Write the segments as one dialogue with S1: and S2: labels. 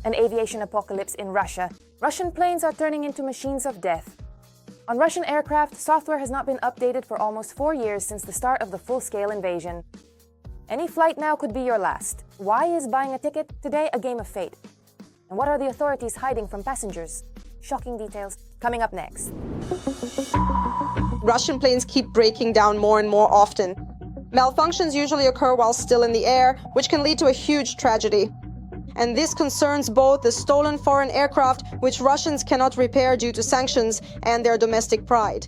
S1: An aviation apocalypse in Russia. Russian planes are turning into machines of death. On Russian aircraft, software has not been updated for almost 4 years since the start of the full-scale invasion. Any flight now could be your last. Why is buying a ticket today a game of fate? And what are the authorities hiding from passengers? Shocking details coming up next.
S2: Russian planes keep breaking down more and more often. Malfunctions usually occur while still in the air, which can lead to a huge tragedy. And this concerns both the stolen foreign aircraft, which Russians cannot repair due to sanctions, and their domestic pride.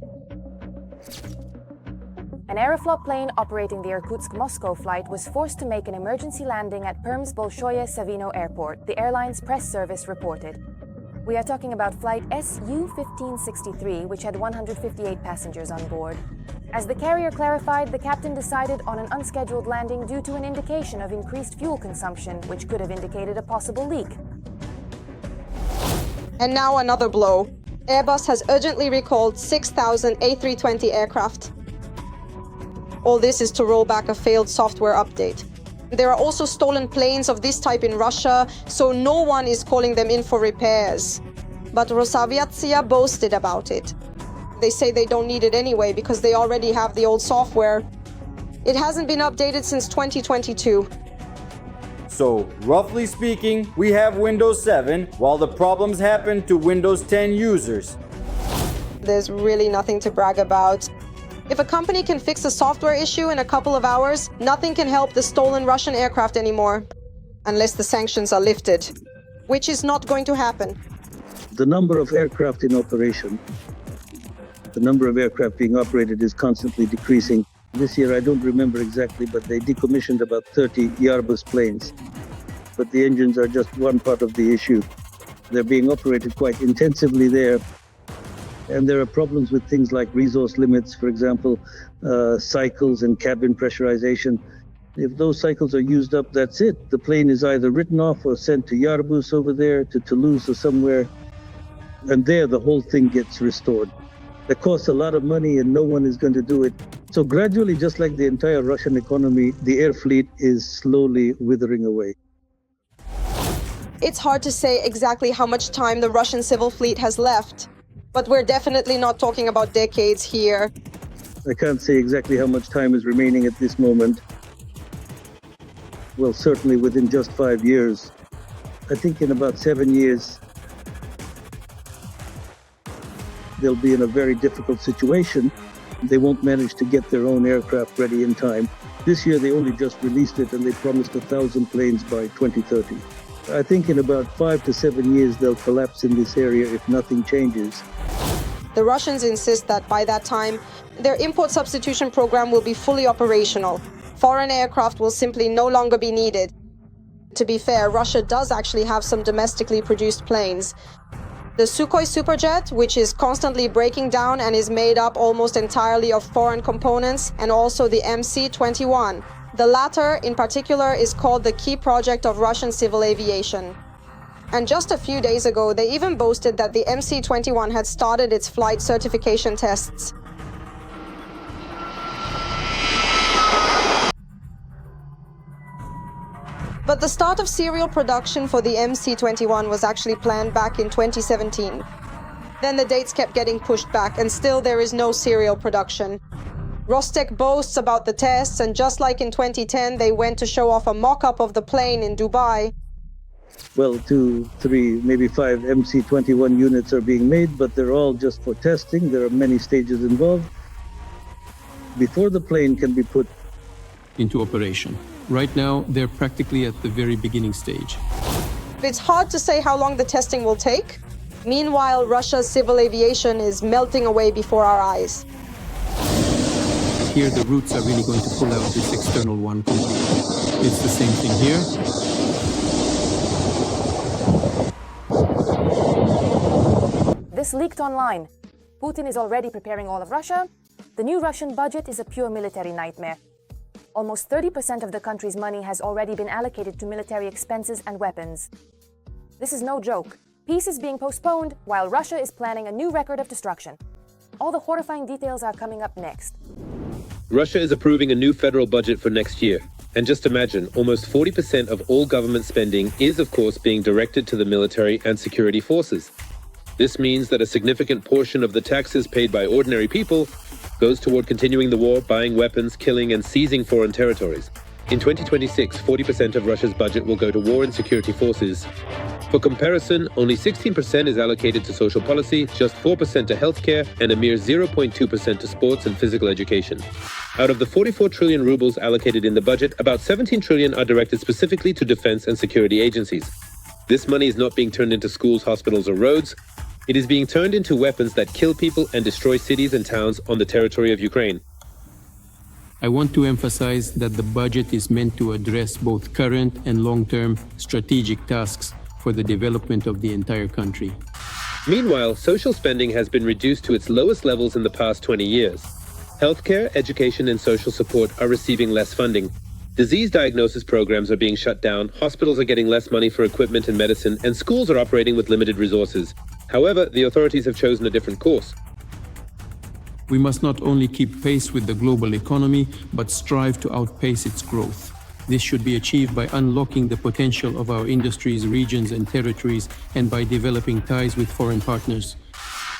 S1: An Aeroflot plane operating the Irkutsk-Moscow flight was forced to make an emergency landing at Perm's Bolshoye Savino Airport, the airline's press service reported. We are talking about flight SU-1563, which had 158 passengers on board. As the carrier clarified, the captain decided on an unscheduled landing due to an indication of increased fuel consumption, which could have indicated a possible leak.
S2: And now another blow. Airbus has urgently recalled 6,000 A320 aircraft. All this is to roll back a failed software update. There are also stolen planes of this type in Russia, so no one is calling them in for repairs. But Rosaviatsia boasted about it. They say they don't need it anyway because they already have the old software. It hasn't been updated since 2022.
S3: So, roughly speaking, we have Windows 7, while the problems happen to Windows 10 users.
S2: There's really nothing to brag about. If a company can fix a software issue in a couple of hours, nothing can help the stolen Russian aircraft anymore. Unless the sanctions are lifted, which is not going to happen.
S4: The number of aircraft in operation, the number of aircraft being operated is constantly decreasing. This year, I don't remember exactly, but they decommissioned about 30 Airbus planes. But the engines are just one part of the issue. They're being operated quite intensively there. And there are problems with things like resource limits, for example, cycles and cabin pressurization. If those cycles are used up, that's it. The plane is either written off or sent to Yarbus over there, to Toulouse or somewhere. And there, the whole thing gets restored. That costs a lot of money and no one is going to do it. So gradually, just like the entire Russian economy, the air fleet is slowly withering away.
S2: It's hard to say exactly how much time the Russian civil fleet has left. But we're definitely not talking about decades here.
S4: I can't say exactly how much time is remaining at this moment. Well, certainly within just 5 years. I think in about 7 years, they'll be in a very difficult situation. They won't manage to get their own aircraft ready in time. This year, they only just released it and they promised 1,000 planes by 2030. I think in about 5 to 7 years, they'll collapse in this area if nothing changes.
S2: The Russians insist that by that time, their import substitution program will be fully operational. Foreign aircraft will simply no longer be needed. To be fair, Russia does actually have some domestically produced planes. The Sukhoi Superjet, which is constantly breaking down and is made up almost entirely of foreign components, and also the MC-21. The latter, in particular, is called the key project of Russian civil aviation. And just a few days ago, they even boasted that the MC-21 had started its flight certification tests. But the start of serial production for the MC-21 was actually planned back in 2017. Then the dates kept getting pushed back, and still there is no serial production. Rostec boasts about the tests, and just like in 2010, they went to show off a mock-up of the plane in Dubai.
S4: Well, 2, 3, maybe 5 MC-21 units are being made, but they're all just for testing. There are many stages involved before the plane can be put
S5: into operation. Right now, they're practically at the very beginning stage.
S2: It's hard to say how long the testing will take. Meanwhile, Russia's civil aviation is melting away before our eyes.
S5: Here, the roots are really going to pull out this external one completely. It's the same thing here.
S1: This leaked online. Putin is already preparing all of Russia. The new Russian budget is a pure military nightmare. Almost 30% of the country's money has already been allocated to military expenses and weapons. This is no joke. Peace is being postponed while Russia is planning a new record of destruction. All the horrifying details are coming up next.
S6: Russia is approving a new federal budget for next year. And just imagine, almost 40% of all government spending is, of course, being directed to the military and security forces. This means that a significant portion of the taxes paid by ordinary people goes toward continuing the war, buying weapons, killing, and seizing foreign territories. In 2026, 40% of Russia's budget will go to war and security forces. For comparison, only 16% is allocated to social policy, just 4% to healthcare, and a mere 0.2% to sports and physical education. Out of the 44 trillion rubles allocated in the budget, about 17 trillion are directed specifically to defense and security agencies. This money is not being turned into schools, hospitals, or roads. It is being turned into weapons that kill people and destroy cities and towns on the territory of Ukraine.
S5: I want to emphasize that the budget is meant to address both current and long-term strategic tasks for the development of the entire country.
S6: Meanwhile, social spending has been reduced to its lowest levels in the past 20 years. Healthcare, education, and social support are receiving less funding. Disease diagnosis programs are being shut down, hospitals are getting less money for equipment and medicine, and schools are operating with limited resources. However, the authorities have chosen a different course.
S5: We must not only keep pace with the global economy, but strive to outpace its growth. This should be achieved by unlocking the potential of our industries, regions, and territories, and by developing ties with foreign partners.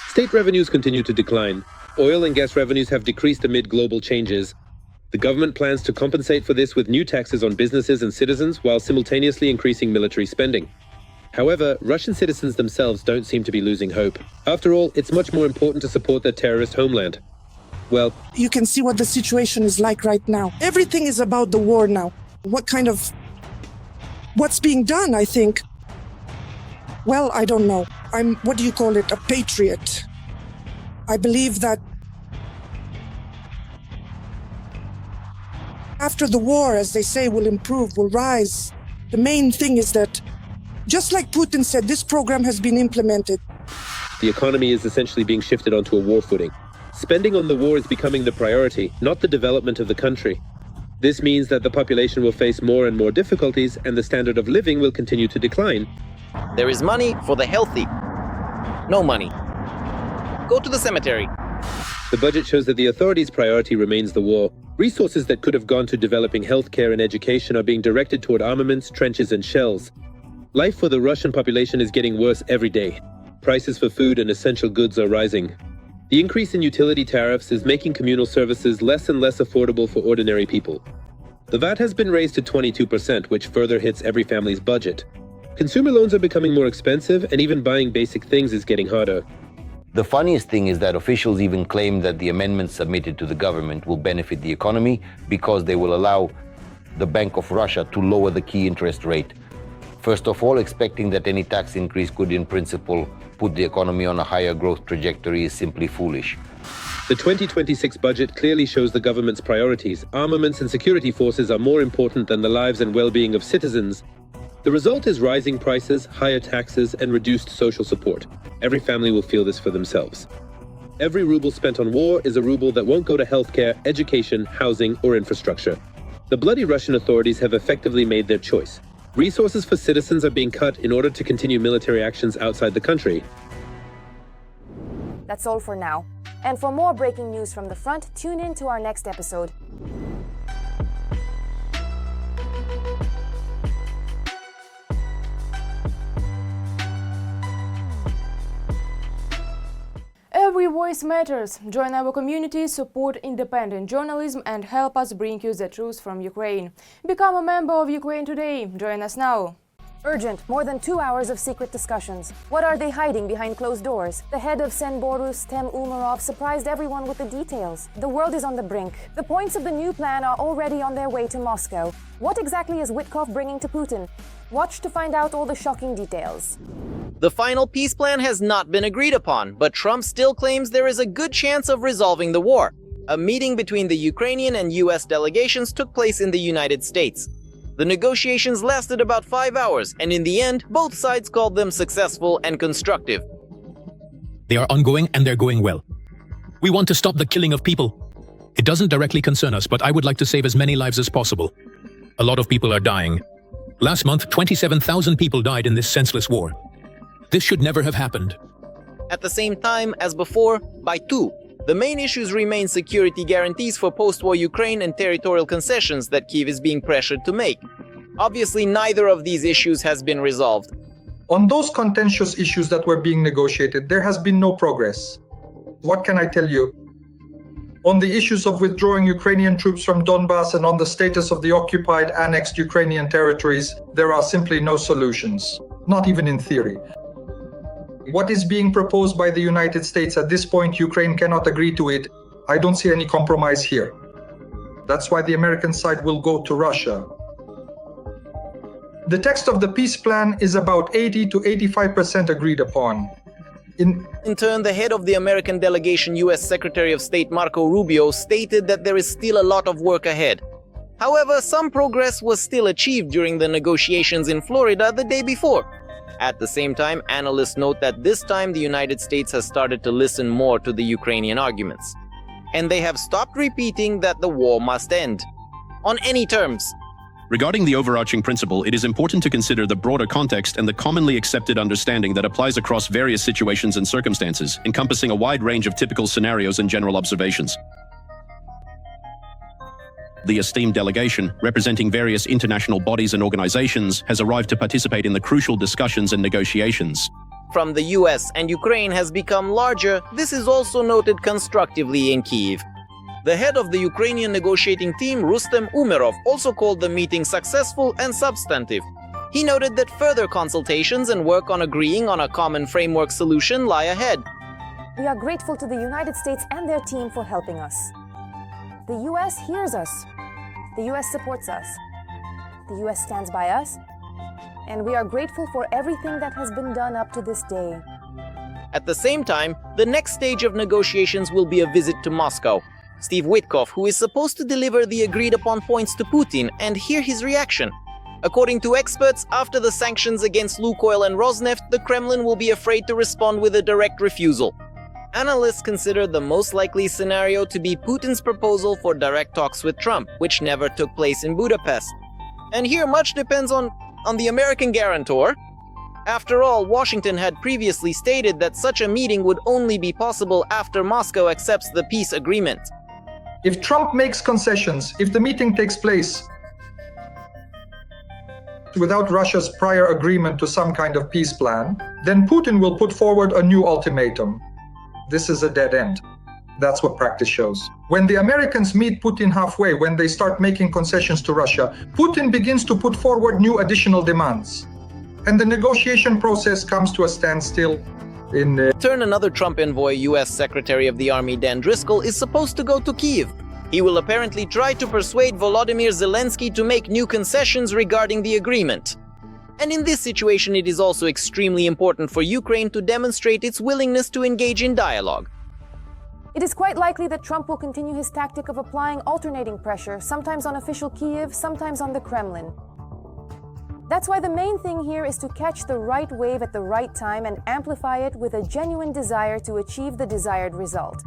S6: State revenues continue to decline. Oil and gas revenues have decreased amid global changes. The government plans to compensate for this with new taxes on businesses and citizens while simultaneously increasing military spending. However, Russian citizens themselves don't seem to be losing hope. After all, it's much more important to support their terrorist homeland. Well,
S7: you can see what the situation is like right now. Everything is about the war now. What's being done, I think? Well, I don't know. I'm, what do you call it, a patriot. I believe that after the war, as they say, will improve, will rise. The main thing is that, just like Putin said, this program has been implemented.
S6: The economy is essentially being shifted onto a war footing. Spending on the war is becoming the priority, not the development of the country. This means that the population will face more and more difficulties, and the standard of living will continue to decline.
S8: There is money for the healthy. No money. Go to the cemetery.
S6: The budget shows that the authorities' priority remains the war. Resources that could have gone to developing healthcare and education are being directed toward armaments, trenches, and shells. Life for the Russian population is getting worse every day. Prices for food and essential goods are rising. The increase in utility tariffs is making communal services less and less affordable for ordinary people. The VAT has been raised to 22%, which further hits every family's budget. Consumer loans are becoming more expensive, and even buying basic things is getting harder.
S9: The funniest thing is that officials even claim that the amendments submitted to the government will benefit the economy because they will allow the Bank of Russia to lower the key interest rate. First of all, expecting that any tax increase could in principle put the economy on a higher growth trajectory is simply foolish.
S6: The 2026 budget clearly shows the government's priorities. Armaments and security forces are more important than the lives and well-being of citizens. The result is rising prices, higher taxes, and reduced social support. Every family will feel this for themselves. Every ruble spent on war is a ruble that won't go to healthcare, education, housing, or infrastructure. The bloody Russian authorities have effectively made their choice. Resources for citizens are being cut in order to continue military actions outside the country.
S1: That's all for now. And for more breaking news from the front, tune in to our next episode. Every voice matters. Join our community, support independent journalism, and help us bring you the truth from Ukraine. Become a member of Ukraine Today. Join us now. Urgent, more than 2 hours of secret discussions. What are they hiding behind closed doors? The head of Senborus, Tem Umarov, surprised everyone with the details. The world is on the brink. The points of the new plan are already on their way to Moscow. What exactly is Witkov bringing to Putin? Watch to find out all the shocking details.
S8: The final peace plan has not been agreed upon, but Trump still claims there is a good chance of resolving the war. A meeting between the Ukrainian and US delegations took place in the United States. The negotiations lasted about 5 hours, and in the end, both sides called them successful and constructive.
S10: They are ongoing and they're going well. We want to stop the killing of people. It doesn't directly concern us, but I would like to save as many lives as possible. A lot of people are dying. Last month, 27,000 people died in this senseless war. This should never have happened.
S8: At the same time as before, Baitu, The main issues remain security guarantees for post-war Ukraine and territorial concessions that Kyiv is being pressured to make. Obviously, neither of these issues has been resolved.
S11: On those contentious issues that were being negotiated, there has been no progress. What can I tell you? On the issues of withdrawing Ukrainian troops from Donbass and on the status of the occupied, annexed Ukrainian territories, there are simply no solutions, not even in theory. What is being proposed by the United States at this point, Ukraine cannot agree to it. I don't see any compromise here. That's why the American side will go to Russia. The text of the peace plan is about 80 to 85% agreed upon.
S8: In turn, the head of the American delegation, U.S. Secretary of State Marco Rubio, stated that there is still a lot of work ahead. However, some progress was still achieved during the negotiations in Florida the day before. At the same time, analysts note that this time the United States has started to listen more to the Ukrainian arguments. And they have stopped repeating that the war must end. On any terms.
S12: Regarding the overarching principle, it is important to consider the broader context and the commonly accepted understanding that applies across various situations and circumstances, encompassing a wide range of typical scenarios and general observations. The esteemed delegation, representing various international bodies and organizations, has arrived to participate in the crucial discussions and negotiations.
S8: From the US and Ukraine has become larger, this is also noted constructively in Kyiv. The head of the Ukrainian negotiating team, Rustem Umerov, also called the meeting successful and substantive. He noted that further consultations and work on agreeing on a common framework solution lie ahead.
S1: We are grateful to the United States and their team for helping us. The US hears us. The US supports us. The US stands by us. And we are grateful for everything that has been done up to this day.
S8: At the same time, the next stage of negotiations will be a visit to Moscow. Steve Witkoff, who is supposed to deliver the agreed-upon points to Putin and hear his reaction. According to experts, after the sanctions against Lukoil and Rosneft, the Kremlin will be afraid to respond with a direct refusal. Analysts consider the most likely scenario to be Putin's proposal for direct talks with Trump, which never took place in Budapest. And here much depends on the American guarantor. After all, Washington had previously stated that such a meeting would only be possible after Moscow accepts the peace agreement.
S11: If Trump makes concessions, if the meeting takes place without Russia's prior agreement to some kind of peace plan, then Putin will put forward a new ultimatum. This is a dead end. That's what practice shows. When the Americans meet Putin halfway, when they start making concessions to Russia, Putin begins to put forward new additional demands. And the negotiation process comes to a standstill. In
S8: turn, another Trump envoy, U.S. Secretary of the Army Dan Driscoll, is supposed to go to Kyiv. He will apparently try to persuade Volodymyr Zelensky to make new concessions regarding the agreement. And in this situation, it is also extremely important for Ukraine to demonstrate its willingness to engage in dialogue.
S1: It is quite likely that Trump will continue his tactic of applying alternating pressure, sometimes on official Kyiv, sometimes on the Kremlin. That's why the main thing here is to catch the right wave at the right time and amplify it with a genuine desire to achieve the desired result.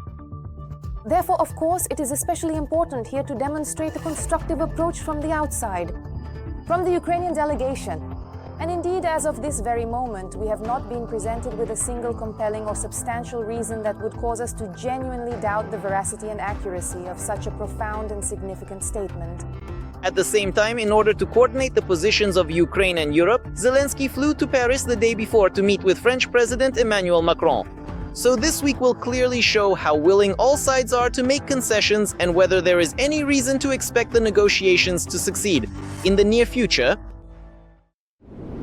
S1: Therefore, of course, it is especially important here to demonstrate a constructive approach from the outside, from the Ukrainian delegation. And indeed, as of this very moment, we have not been presented with a single compelling or substantial reason that would cause us to genuinely doubt the veracity and accuracy of such a profound and significant statement.
S8: At the same time, in order to coordinate the positions of Ukraine and Europe, Zelensky flew to Paris the day before to meet with French President Emmanuel Macron. So this week will clearly show how willing all sides are to make concessions and whether there is any reason to expect the negotiations to succeed. In the near future,